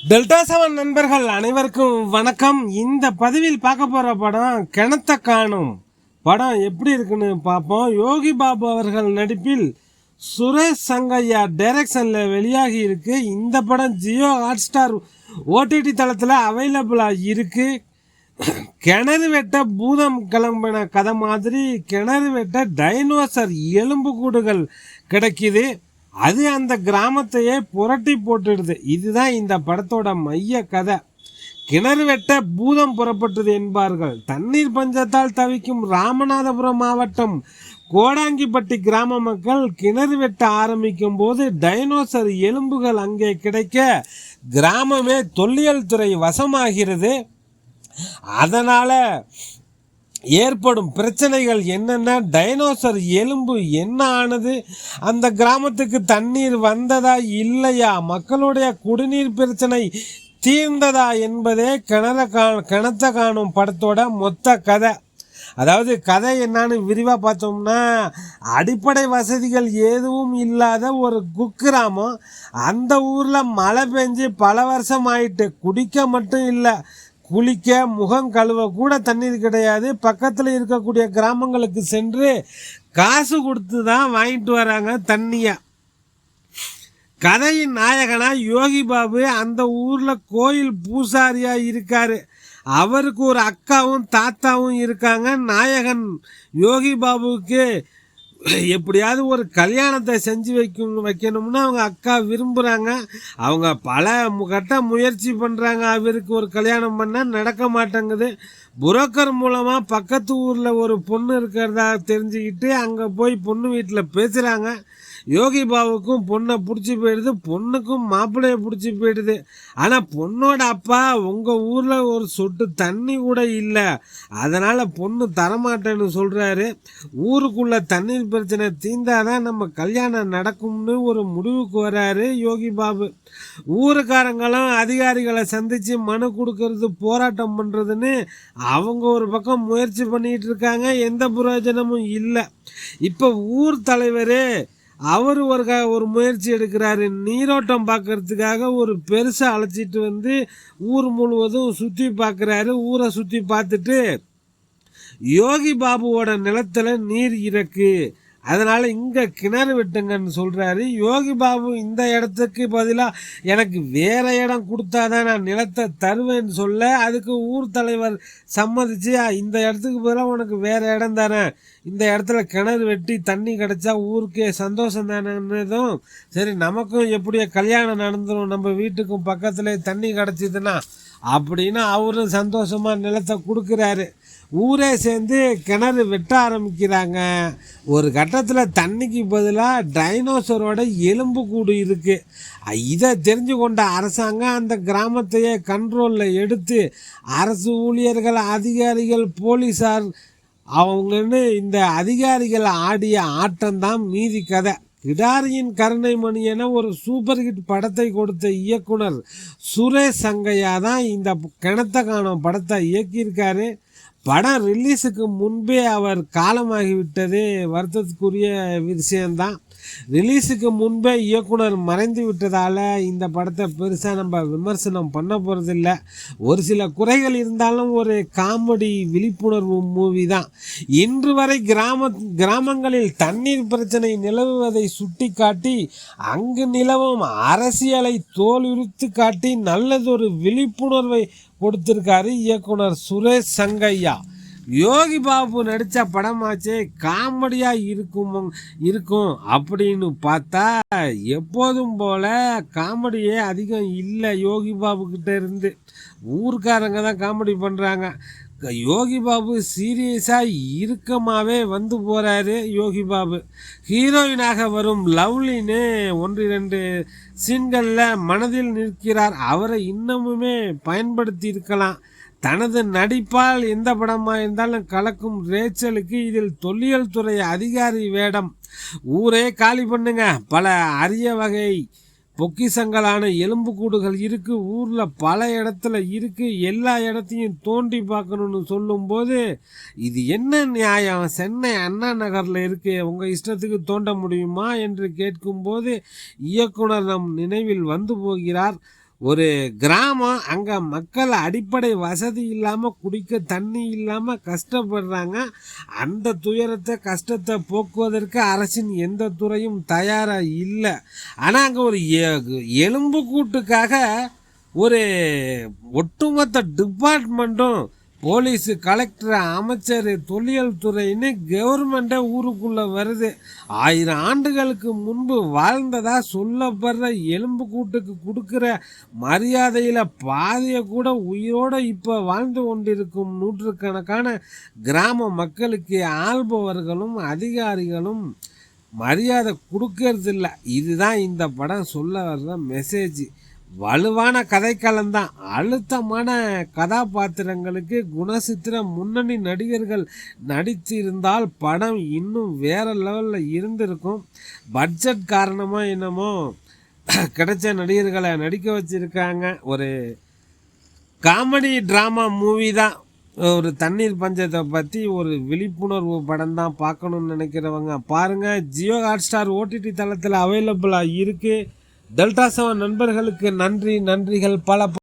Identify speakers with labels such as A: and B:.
A: Delta seven நண்பர்கள் அனைவருக்கும் வணக்கம். இந்த பதிவில் பார்க்க போகிற படம் கிணத்த காணும். படம் எப்படி இருக்குன்னு பார்ப்போம். யோகி பாபு அவர்கள் நடிப்பில் சுரேஷ் சங்கையா டைரக்ஷனில் வெளியாகி இருக்கு. இந்த படம் ஜியோ ஹாட்ஸ்டார் ஓடிடி தளத்தில் அவைலபிளாக இருக்கு. கிணறு வெட்ட பூதம் கிளம்பின கதை மாதிரி கிணறு வெட்ட டைனோசர் எலும்பு கூடுகள் கிடைக்குது. அது அந்த கிராமத்தையே புரட்டி போட்டுடுது. இதுதான் இந்த படத்தோட மைய கதை. கிணறு வெட்ட பூதம் புறப்பட்டது என்பார்கள். தண்ணீர் பஞ்சத்தால் தவிக்கும் ராமநாதபுரம் மாவட்டம் கோடாங்கிப்பட்டி கிராம மக்கள் கிணறு வெட்ட ஆரம்பிக்கும் போது டைனோசர் எலும்புகள் அங்கே கிடைக்க கிராமமே தொல்லியல் துறை வசமாகிறது. அதனால ஏற்படும் பிரச்சனைகள் என்னென்ன, டைனோசர் எலும்பு என்ன ஆனது, அந்த கிராமத்துக்கு தண்ணீர் வந்ததா இல்லையா, மக்களுடைய குடிநீர் பிரச்சனை தீர்ந்ததா என்பதே கிணத்த காணும் படத்தோட மொத்த கதை. அதாவது கதை என்னன்னு விரிவாக பார்த்தோம்னா, அடிப்படை வசதிகள் எதுவும் இல்லாத ஒரு குக்கிராமம். அந்த ஊரில் மழை பெஞ்சு பல வருஷம் ஆயிட்டு. குடிக்க மட்டும் இல்லை, குளிக்க முகம் கழுவ கூட தண்ணீர் கிடையாது. பக்கத்தில் இருக்கக்கூடிய கிராமங்களுக்கு சென்று காசு கொடுத்து தான் வாங்கிட்டு வராங்க தண்ணியை. கதையின் நாயகனா யோகி பாபு அந்த ஊரில் கோயில் பூசாரியாக இருக்காரு. அவருக்கு ஒரு அக்காவும் தாத்தாவும் இருக்காங்க. நாயகன் யோகி பாபுவுக்கு எப்படியாவது ஒரு கல்யாணத்தை செஞ்சு வைக்கணும்னு அவங்க அக்கா விரும்புகிறாங்க. அவங்க பல கட்ட முயற்சி பண்ணுறாங்க. அவருக்கு ஒரு கல்யாணம் பண்ண நடக்க மாட்டேங்குது. புரோக்கர் மூலமாக பக்கத்து ஊரில் ஒரு பொண்ணு இருக்கிறதா தெரிஞ்சுக்கிட்டு அங்கே போய் பொண்ணு வீட்டில் பேசுகிறாங்க. யோகி பாபுக்கும் பொண்ணை பிடிச்சி போயிடுது, பொண்ணுக்கும் மாப்பிள்ளையை பிடிச்சி போயிடுது. ஆனால் பொண்ணோட அப்பா உங்கள் ஊரில் ஒரு சொட்டு தண்ணி கூட இல்லை, அதனால் பொண்ணு தரமாட்டேன்னு சொல்கிறாரு. ஊருக்குள்ளே தண்ணீர் பிரச்சனை தீர்ந்தாதான் நம்ம கல்யாணம் நடக்கும்னு ஒரு முடிவுக்கு வராரு யோகி பாபு. ஊருக்காரங்களும் அதிகாரிகளை சந்தித்து மனு கொடுக்கறது, போராட்டம் பண்ணுறதுன்னு அவங்க ஒரு பக்கம் முயற்சி பண்ணிகிட்டு இருக்காங்க. எந்த பிரயோஜனமும் இல்லை. இப்போ ஊர் தலைவர் அவர் ஒரு முயற்சி எடுக்கிறாரு. நீரோட்டம் பார்க்கறதுக்காக ஒரு பெருசாக அழைச்சிட்டு வந்து ஊர் முழுவதும் சுற்றி பார்க்குறாரு. ஊரை சுற்றி பார்த்துட்டு யோகி பாபுவோட நிலத்தில் நீர் இருக்கு, அதனால் இங்கே கிணறு வெட்டுங்கன்னு சொல்கிறாரு. யோகி பாபு இந்த இடத்துக்கு பதிலாக எனக்கு வேறு இடம் கொடுத்தாதான் நான் நிலத்தை தருவேன்னு சொல்ல, அதுக்கு ஊர் தலைவர் சம்மதிச்சு இந்த இடத்துக்கு பதிலாக உனக்கு வேறு இடம் தானே, இந்த இடத்துல கிணறு வெட்டி தண்ணி கிடச்சா ஊருக்கே சந்தோஷம் தானேன்னதும், சரி நமக்கும் எப்படியோ கல்யாணம் நடந்துடும், நம்ம வீட்டுக்கும் பக்கத்தில் தண்ணி கிடச்சிதுன்னா அப்படின்னு அவரும் சந்தோஷமாக நிலத்தை கொடுக்குறாரு. ஊரே சேர்ந்து கிணறு வெட்ட ஆரம்பிக்கிறாங்க. ஒரு கட்டத்தில் தண்ணிக்கு பதிலாக டைனோசரோட எலும்பு கூடு இருக்குது. இதை தெரிஞ்சு கொண்ட அரசாங்கம் அந்த கிராமத்தையே கண்ட்ரோலில் எடுத்து அரசு ஊழியர்கள், அதிகாரிகள், போலீஸார் அவங்கன்னு இந்த அதிகாரிகள் ஆடிய ஆட்டம்தான் மீதி கதை. கிடாரியின் கருணை மணி என ஒரு சூப்பர் ஹிட் படத்தை கொடுத்த இயக்குனர் சுரேஷ் சங்கையா தான் இந்த கிணத்த காணும் படத்தை இயக்கியிருக்காரு. படம் ரிலீஸுக்கு முன்பே அவர் காலமாகிவிட்டது வருத்தத்துக்குரிய விஷயந்தான். ரிலீஸுக்கு முன்பே இயக்குனர் மறைந்து விட்டதால் இந்த படத்தை பெருசாக நம்ம விமர்சனம் பண்ண போகிறதில்ல. ஒரு சில குறைகள் இருந்தாலும் ஒரு காமெடி விழிப்புணர்வு மூவி தான். இன்று வரை கிராமங்களில் தண்ணீர் பிரச்சனை நிலவுவதை சுட்டி காட்டி அங்கு நிலவும் அரசியலை தோலுரித்து காட்டி நல்லதொரு விழிப்புணர்வை கொடுத்திருக்காரு இயக்குனர் சுரேஷ் சங்கையா. யோகி பாபு நடித்த படமாச்சே, காமெடியாக இருக்கும் அப்படின்னு பார்த்தா எப்போதும் போல் காமெடியே அதிகம் இல்லை யோகி பாபு கிட்ட இருந்து. ஊர்க்காரங்க தான் காமெடி பண்ணுறாங்க. யோகி பாபு சீரியஸாக இறுக்கமாகவே வந்து போகிறாரு. யோகி பாபு ஹீரோயினாக வரும் லவ்லின்னு 1-2 சீன்களில் மனதில் நிற்கிறார். அவரை இன்னமுமே பயன்படுத்தி இருக்கலாம். தனது நடிப்பால் எந்த படமாக இருந்தாலும் கலக்கும் ரேச்சலுக்கு இதில் தொல்லியல் துறை அதிகாரி வேடம். ஊரே காலி பண்ணுங்க, பல அரிய வகை பொக்கிசங்களான எலும்புக்கூடுகள் இருக்கு, ஊர்ல பல இடத்துல இருக்கு, எல்லா இடத்தையும் தோண்டி பார்க்கணும்னு சொல்லும்போது இது என்ன நியாயம், சென்னை அண்ணா நகர்ல இருக்கு, உங்க இஷ்டத்துக்கு தோண்ட முடியுமா என்று கேட்கும்போது இயக்குனர் நம் நினைவில் வந்து போகிறார். ஒரு கிராமம், அங்கே மக்கள் அடிப்படை வசதி இல்லாமல் குடிக்க தண்ணி இல்லாமல் கஷ்டப்படுறாங்க. அந்த துயரத்தை கஷ்டத்தை போக்குவதற்கு அரசின் எந்த துறையும் தயாராக இல்லை. ஆனால் அங்கே ஒரு எலும்பு கூட்டுக்காக ஒரு ஒட்டுமொத்த டிபார்ட்மெண்ட்டும், போலீஸு, கலெக்டர், அமைச்சர், தொல்லியல் துறைன்னு கவர்மெண்ட்டே ஊருக்குள்ளே வருது. 1000 ஆண்டுகளுக்கு முன்பு வாழ்ந்ததா சொல்லப்படுற எலும்பு கூட்டுக்கு கொடுக்குற மரியாதையில் பாதியை கூட உயிரோடு இப்போ வாழ்ந்து கொண்டிருக்கும் நூற்றுக்கணக்கான கிராம மக்களுக்கு ஆள்பவர்களும் அதிகாரிகளும் மரியாதை கொடுக்கறதில்ல. இதுதான் இந்த படம் சொல்ல வர்ற மெசேஜ். வலுவான கதைக்களம்தான். அழுத்தமான கதாபாத்திரங்களுக்கு குணசித்திர முன்னணி நடிகர்கள் நடித்திருந்தால் படம் இன்னும் வேற லெவலில் இருந்திருக்கும். பட்ஜெட் காரணமாக என்னமோ கிடைச்ச நடிகர்களை நடிக்க வச்சுருக்காங்க. ஒரு காமெடி ட்ராமா மூவி தான். ஒரு தண்ணீர் பஞ்சத்தை பற்றி ஒரு விழிப்புணர்வு படம் தான். பார்க்கணுன்னு நினைக்கிறவங்க பாருங்கள். ஜியோ ஹாட்ஸ்டார் ஓடிடி தளத்தில் அவைலபிளாக இருக்குது. டெல்டா 7 நண்பர்களுக்கு நன்றிகள் பல.